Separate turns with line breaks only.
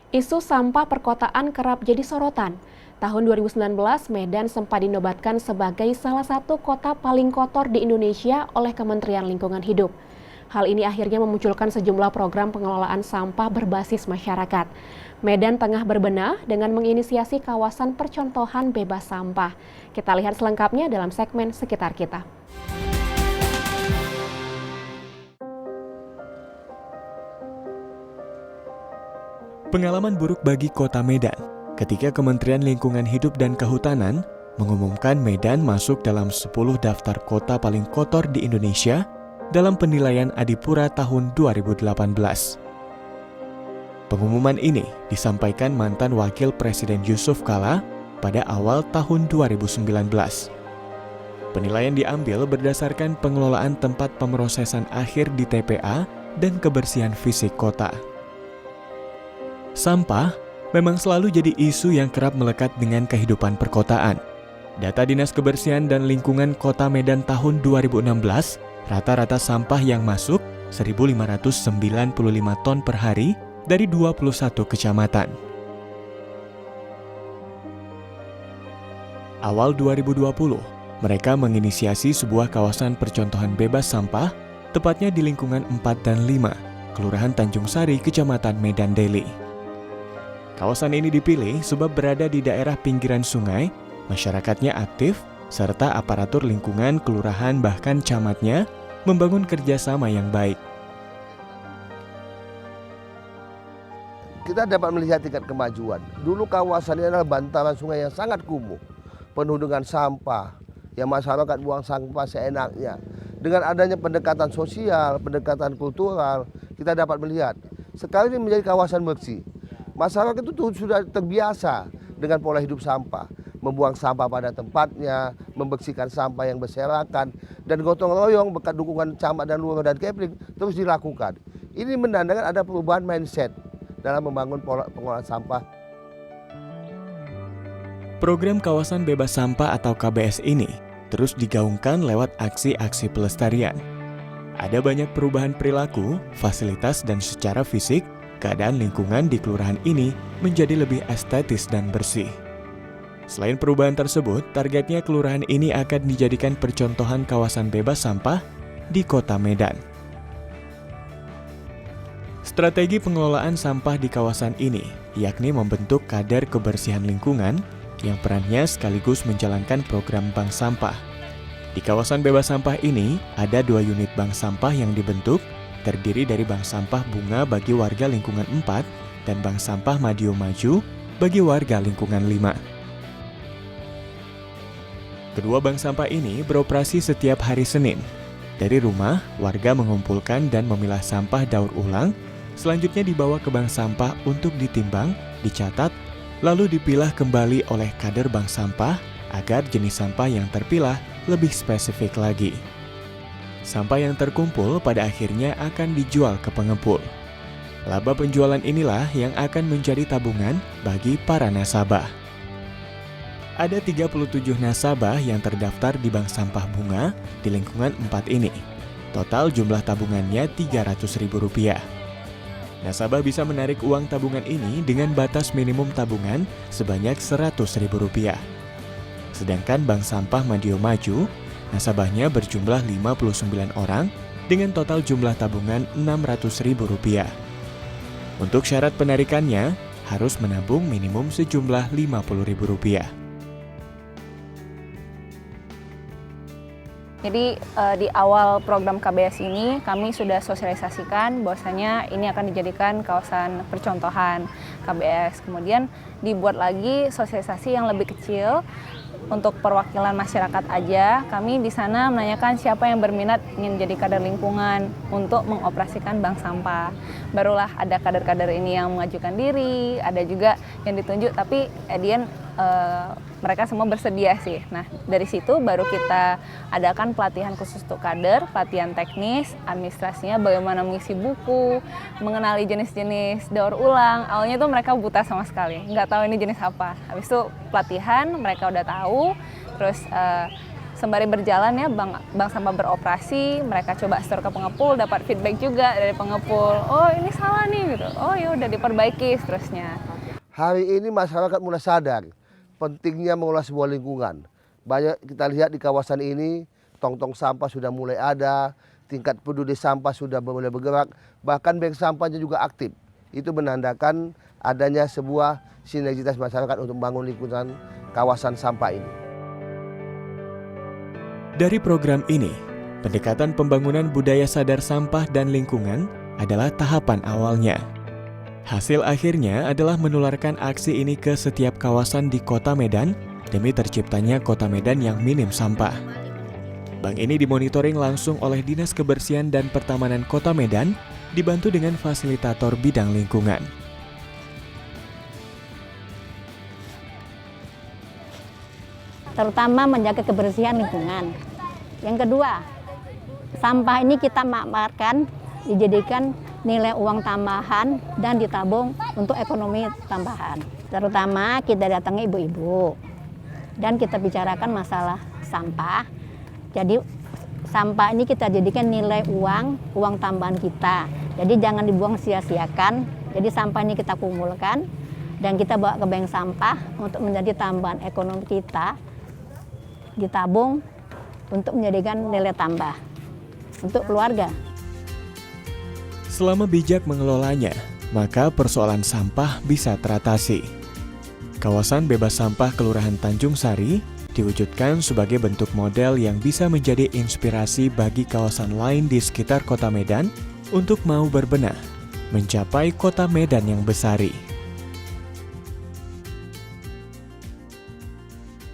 Isu sampah perkotaan kerap jadi sorotan. Tahun 2019, Medan sempat dinobatkan sebagai salah satu kota paling kotor di Indonesia oleh Kementerian Lingkungan Hidup. Hal ini akhirnya memunculkan sejumlah program pengelolaan sampah berbasis masyarakat. Medan tengah berbenah dengan menginisiasi kawasan percontohan bebas sampah. Kita lihat selengkapnya dalam segmen Sekitar Kita.
Pengalaman buruk bagi Kota Medan ketika Kementerian Lingkungan Hidup dan Kehutanan mengumumkan Medan masuk dalam 10 daftar kota paling kotor di Indonesia dalam penilaian Adipura tahun 2018. Pengumuman ini disampaikan mantan Wakil Presiden Yusuf Kala pada awal tahun 2019. Penilaian diambil berdasarkan pengelolaan tempat pemrosesan akhir di TPA dan kebersihan fisik kota. Sampah memang selalu jadi isu yang kerap melekat dengan kehidupan perkotaan. Data Dinas Kebersihan dan Lingkungan Kota Medan tahun 2016, rata-rata sampah yang masuk 1.595 ton per hari dari 21 kecamatan. Awal 2020, mereka menginisiasi sebuah kawasan percontohan bebas sampah, tepatnya di lingkungan 4 dan 5, Kelurahan Tanjung Sari, Kecamatan Medan Deli. Kawasan ini dipilih sebab berada di daerah pinggiran sungai, masyarakatnya aktif, serta aparatur lingkungan, kelurahan, bahkan camatnya membangun kerjasama yang baik.
Kita dapat melihat tingkat kemajuan. Dulu kawasan ini adalah bantaran sungai yang sangat kumuh, penuh dengan sampah, yang masyarakat buang sampah seenaknya. Dengan adanya pendekatan sosial, pendekatan kultural, kita dapat melihat sekarang ini menjadi kawasan bersih. Masyarakat itu sudah terbiasa dengan pola hidup sampah, membuang sampah pada tempatnya, membersihkan sampah yang berserakan, dan gotong royong berkat dukungan camat dan lurah dan kepling terus dilakukan. Ini menandakan ada perubahan mindset dalam membangun pola pengelolaan sampah.
Program Kawasan Bebas Sampah atau KBS ini terus digaungkan lewat aksi-aksi pelestarian. Ada banyak perubahan perilaku, fasilitas, dan secara fisik, keadaan lingkungan di kelurahan ini menjadi lebih estetis dan bersih. Selain perubahan tersebut, targetnya kelurahan ini akan dijadikan percontohan kawasan bebas sampah di Kota Medan. Strategi pengelolaan sampah di kawasan ini yakni membentuk kader kebersihan lingkungan yang perannya sekaligus menjalankan program bank sampah. Di kawasan bebas sampah ini ada 2 unit bank sampah yang dibentuk, terdiri dari bank sampah bunga bagi warga lingkungan 4 dan bank sampah Madio Maju bagi warga lingkungan 5. Kedua bank sampah ini beroperasi setiap hari Senin. Dari rumah, warga mengumpulkan dan memilah sampah daur ulang, selanjutnya dibawa ke bank sampah untuk ditimbang, dicatat, lalu dipilah kembali oleh kader bank sampah agar jenis sampah yang terpilah lebih spesifik lagi. Sampah yang terkumpul pada akhirnya akan dijual ke pengepul. Laba penjualan inilah yang akan menjadi tabungan bagi para nasabah. Ada 37 nasabah yang terdaftar di bank sampah bunga di lingkungan 4 ini. Total jumlah tabungannya Rp300.000. Nasabah bisa menarik uang tabungan ini dengan batas minimum tabungan sebanyak Rp100.000. Sedangkan bank sampah Madio Maju, nasabahnya berjumlah 59 orang dengan total jumlah tabungan Rp600.000. Untuk syarat penarikannya, harus menabung minimum sejumlah Rp50.000.
Jadi di awal program KBS ini kami sudah sosialisasikan bahwasanya ini akan dijadikan kawasan percontohan KBS. Kemudian dibuat lagi sosialisasi yang lebih kecil untuk perwakilan masyarakat aja. Kami di sana menanyakan siapa yang berminat ingin jadi kader lingkungan untuk mengoperasikan bank sampah. Barulah ada kader-kader ini yang mengajukan diri, ada juga yang ditunjuk, tapi Edian mereka semua bersedia sih. Nah, dari situ baru kita adakan pelatihan khusus untuk kader, pelatihan teknis, administrasinya bagaimana mengisi buku, mengenali jenis-jenis daur ulang. Awalnya tuh mereka buta sama sekali, nggak tahu ini jenis apa. Habis itu pelatihan, mereka udah tahu, terus sembari berjalan ya bank sampah beroperasi, mereka coba store ke pengepul, dapat feedback juga dari pengepul. Oh ini salah nih gitu. Oh ya udah diperbaiki seterusnya.
Hari ini masyarakat mulai sadar pentingnya mengelola sebuah lingkungan. Banyak kita lihat di kawasan ini tong-tong sampah sudah mulai ada, tingkat peduli sampah sudah mulai bergerak, bahkan bank sampahnya juga aktif. Itu menandakan adanya sebuah sinergitas masyarakat untuk membangun lingkungan kawasan sampah ini.
Dari program ini, pendekatan pembangunan budaya sadar sampah dan lingkungan adalah tahapan awalnya. Hasil akhirnya adalah menularkan aksi ini ke setiap kawasan di Kota Medan demi terciptanya Kota Medan yang minim sampah. Bank ini dimonitoring langsung oleh Dinas Kebersihan dan Pertamanan Kota Medan, dibantu dengan fasilitator bidang lingkungan.
Terutama menjaga kebersihan lingkungan. Yang kedua, sampah ini kita makmarkan, dijadikan nilai uang tambahan dan ditabung untuk ekonomi tambahan. Terutama kita datangi ibu-ibu dan kita bicarakan masalah sampah. Jadi sampah ini kita jadikan nilai uang tambahan kita. Jadi jangan dibuang sia-siakan. Jadi sampah ini kita kumpulkan dan kita bawa ke bank sampah untuk menjadi tambahan ekonomi kita, ditabung untuk menjadikan nilai tambah untuk keluarga.
Selama bijak mengelolanya, maka persoalan sampah bisa teratasi. Kawasan bebas sampah Kelurahan Tanjung Sari diwujudkan sebagai bentuk model yang bisa menjadi inspirasi bagi kawasan lain di sekitar Kota Medan untuk mau berbenah, mencapai Kota Medan yang bersari.